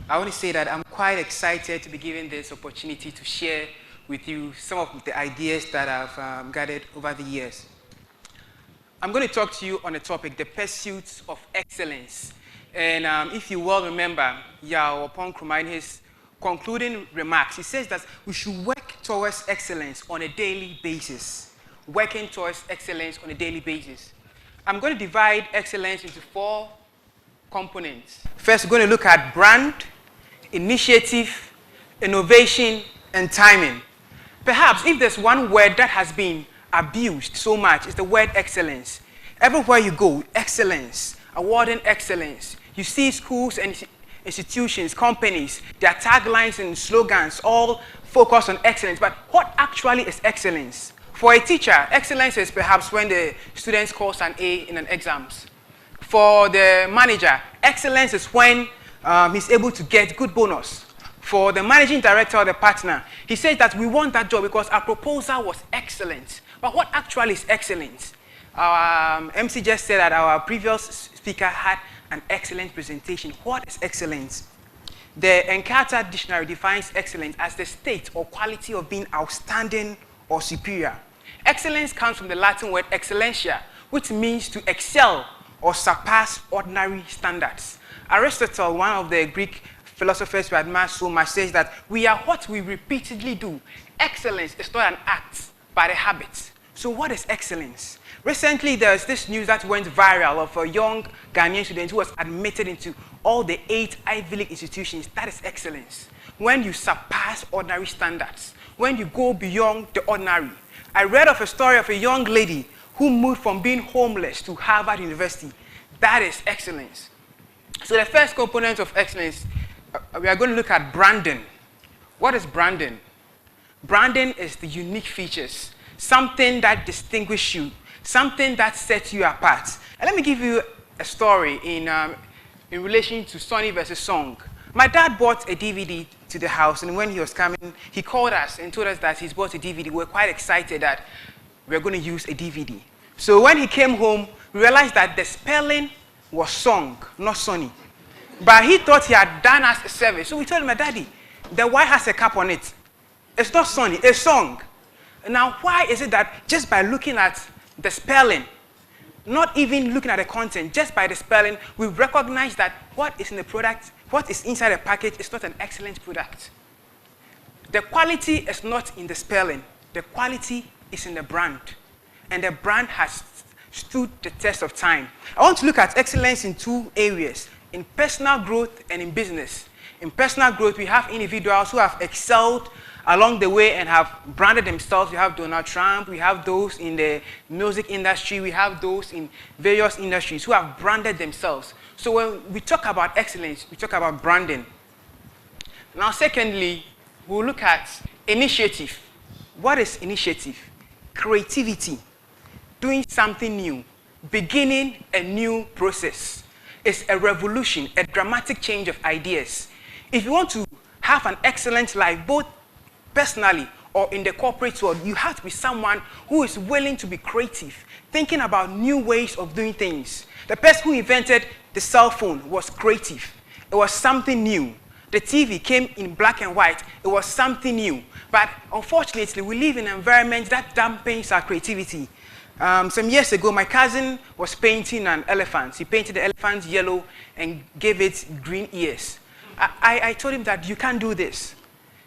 I want to say that I'm quite excited to be given this opportunity to share with you some of the ideas that I've gathered over the years. I'm going to talk to you on the topic, the pursuit of excellence. And if you well remember, Yao upon Krumah in his concluding remarks, he says that we should work towards excellence on a daily basis. Working towards excellence on a daily basis. I'm going to divide excellence into 4 components. First, we're going to look at brand, initiative, innovation, and timing. Perhaps if there's one word that has been abused so much, it's the word excellence. Everywhere you go, excellence, awarding excellence. You see schools and institutions, companies, their taglines and slogans all focus on excellence. But what actually is excellence? For a teacher, excellence is perhaps when the student scores an A in an exams. For the manager, excellence is when he's able to get good bonus. For the managing director or the partner, he says that we want that job because our proposal was excellent. But what actually is excellence? Our MC just said that our previous speaker had an excellent presentation. What is excellence? The Encarta Dictionary defines excellence as the state or quality of being outstanding or superior. Excellence comes from the Latin word excellentia, which means to excel or surpass ordinary standards. Aristotle, one of the Greek philosophers we admire so much, says that we are what we repeatedly do. Excellence is not an act, but a habit. So what is excellence? Recently, there's this news that went viral of a young Ghanaian student who was admitted into all the 8 Ivy League institutions. That is excellence. When you surpass ordinary standards, when you go beyond the ordinary. I read of a story of a young lady who moved from being homeless to Harvard University. That is excellence. So the first component of excellence, we are going to look at branding. What is branding? Branding is the unique features, something that distinguishes you, something that sets you apart. And let me give you a story in relation to Sonny versus Song. My dad bought a DVD to the house, and when he was coming, he called us and told us that he's bought a DVD. We were quite excited that we were going to use a DVD. So when he came home, we realized that the spelling was Song, not Sonny. But he thought he had done us a service. So we told him, Daddy, the Y has a cap on it. It's not Sonny, it's Song. Now, why is it that just by looking at the spelling, not even looking at the content, just by the spelling, we recognize that what is in the product, what is inside the package is not an excellent product. The quality is not in the spelling. The quality is in the brand. And the brand has stood the test of time. I want to look at excellence in 2 areas, in personal growth and in business. In personal growth, we have individuals who have excelled along the way and have branded themselves. We have Donald Trump, we have those in the music industry, we have those in various industries who have branded themselves. So when we talk about excellence, we talk about branding. Now, secondly, we'll look at initiative. What is initiative? Creativity, doing something new, beginning a new process. It's a revolution, a dramatic change of ideas. If you want to have an excellent life, both personally or in the corporate world, you have to be someone who is willing to be creative, thinking about new ways of doing things. The person who invented the cell phone was creative. It was something new. The TV came in black and white. It was something new. But unfortunately, we live in an environment that dampens our creativity. Some years ago, my cousin was painting an elephant. He painted the elephant yellow and gave it green ears. I told him that you can't do this.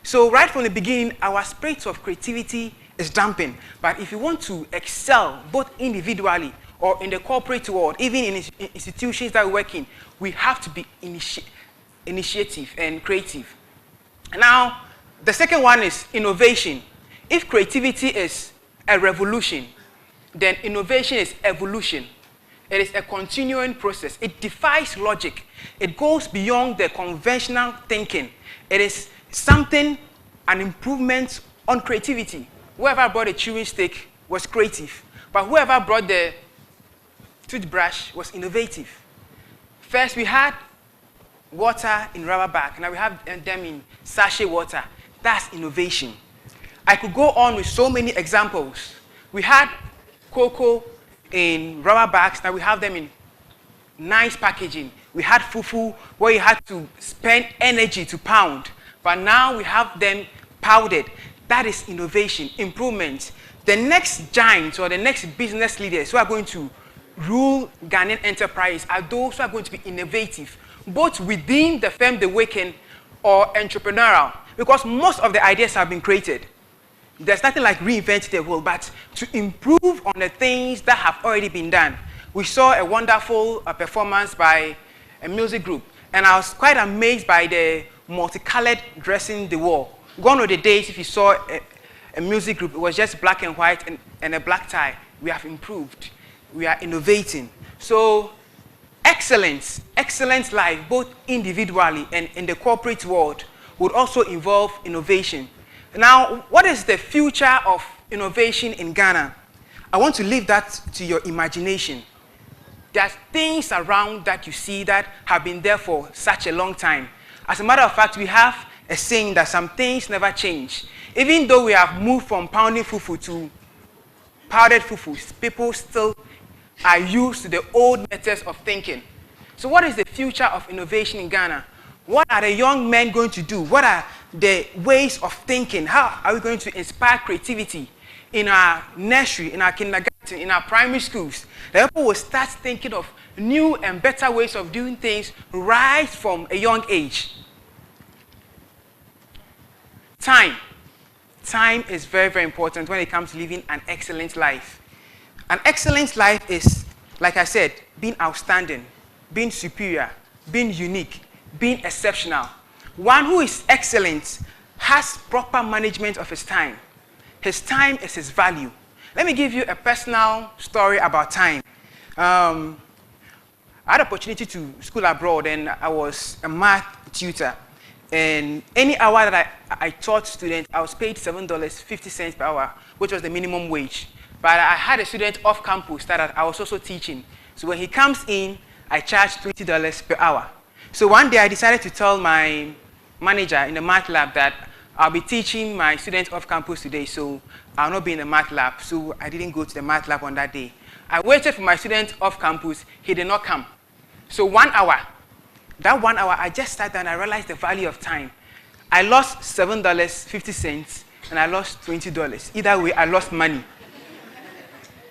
So right from the beginning, our spirit of creativity is dampened. But if you want to excel, both individually or in the corporate world, even in institutions that we work in, we have to be initiative and creative. Now, the second one is innovation. If creativity is a revolution, then innovation is evolution. It is a continuing process. It defies logic. It goes beyond the conventional thinking. It is something, an improvement on creativity. Whoever brought a chewing stick was creative, but whoever brought the toothbrush was innovative. First, we had water in rubber bag. Now we have them in sachet water. That's innovation. I could go on with so many examples. We had cocoa in rubber bags. Now we have them in nice packaging. We had fufu where you had to spend energy to pound. But now we have them powdered. That is innovation, improvement. The next giants or the next business leaders who are going to rule Ghanaian enterprise are those who are going to be innovative, both within the firm they work in or entrepreneurial, because most of the ideas have been created. There's nothing like reinventing the wheel, but to improve on the things that have already been done. We saw a wonderful performance by a music group, and I was quite amazed by the multicolored dressing the wall. Gone are the days if you saw a music group, it was just black and white and a black tie. We have improved. We are innovating. So excellence life, both individually and in the corporate world, would also involve innovation. Now, what is the future of innovation in Ghana? I want to leave that to your imagination. There are things around that you see that have been there for such a long time. As a matter of fact, we have a saying that some things never change. Even though we have moved from pounding fufu to powdered fufu, people still are used to the old methods of thinking. So what is the future of innovation in Ghana? What are the young men going to do? What are the ways of thinking? How are we going to inspire creativity in our nursery, in our kindergarten, in our primary schools? The people will start thinking of new and better ways of doing things right from a young age. Time. Time is very, very important when it comes to living an excellent life. An excellent life is, like I said, being outstanding, being superior, being unique, being exceptional. One who is excellent has proper management of his time. His time is his value. Let me give you a personal story about time. I had an opportunity to school abroad, and I was a math tutor. And any hour that I taught students, I was paid $7.50 per hour, which was the minimum wage. But I had a student off campus that I was also teaching. So when he comes in, I charge $20 per hour. So one day I decided to tell my manager in the math lab that I'll be teaching my students off campus today, so I'll not be in the math lab. So I didn't go to the math lab on that day. I waited for my student off campus. He did not come. So 1 hour. That 1 hour, I just sat down and I realized the value of time. I lost $7.50 and I lost $20. Either way, I lost money.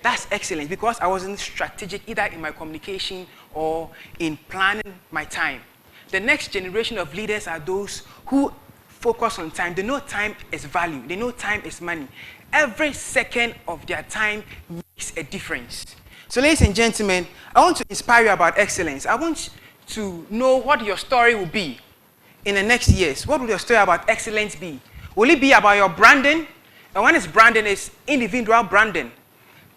That's excellent because I wasn't strategic either in my communication or in planning my time. The next generation of leaders are those who focus on time. They know time is value. They know time is money. Every second of their time makes a difference. So ladies and gentlemen, I want to inspire you about excellence. I want to know what your story will be in the next years. What will your story about excellence be? Will it be about your branding? And when it's branding, it's individual branding.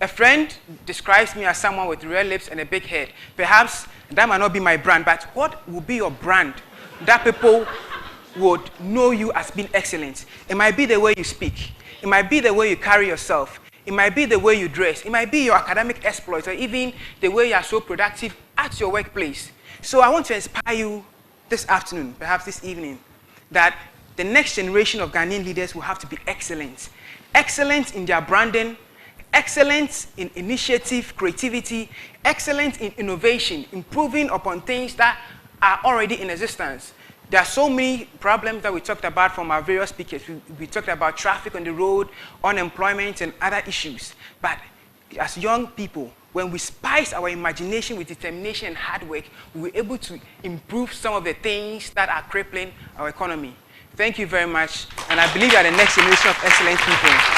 A friend describes me as someone with red lips and a big head. Perhaps that might not be my brand, but what will be your brand that people would know you as being excellent? It might be the way you speak. It might be the way you carry yourself. It might be the way you dress. It might be your academic exploits, or even the way you are so productive at your workplace. So I want to inspire you this afternoon, perhaps this evening, that the next generation of Ghanaian leaders will have to be excellent. Excellent in their branding, excellence in initiative, creativity, excellence in innovation, improving upon things that are already in existence. There are so many problems that we talked about from our various speakers. We talked about traffic on the road, unemployment, and other issues. But as young people, when we spice our imagination with determination and hard work, we're able to improve some of the things that are crippling our economy. Thank you very much, and I believe you are the next generation of excellent people.